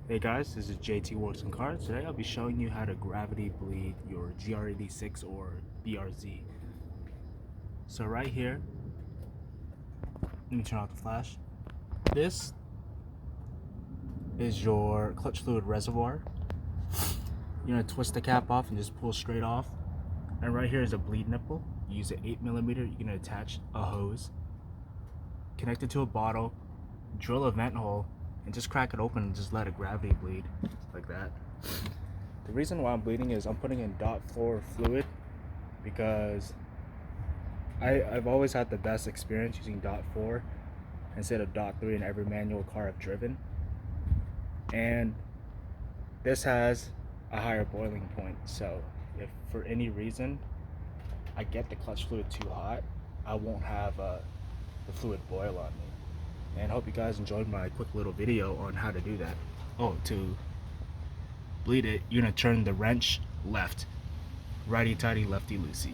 Hey guys, this is JT Works on Cars. Today I'll be showing you how to gravity bleed your GR86 or BRZ. So right here, let me turn off the flash. This is your clutch fluid reservoir. You're gonna twist the cap off and just pull straight off. And right here is a bleed nipple. You use an 8mm. You're gonna attach a hose, connect it to a bottle, drill a vent hole, and just crack it open and just let it gravity bleed like that. The reason why I'm bleeding is I'm putting in .4 fluid because I've always had the best experience using .4 instead of .3 in every manual car I've driven. And this has a higher boiling point, so if for any reason I get the clutch fluid too hot, I won't have the fluid boil on me. And I hope you guys enjoyed my quick little video on how to do that. Oh, to bleed it, you're gonna turn the wrench left. Righty tighty, lefty loosey.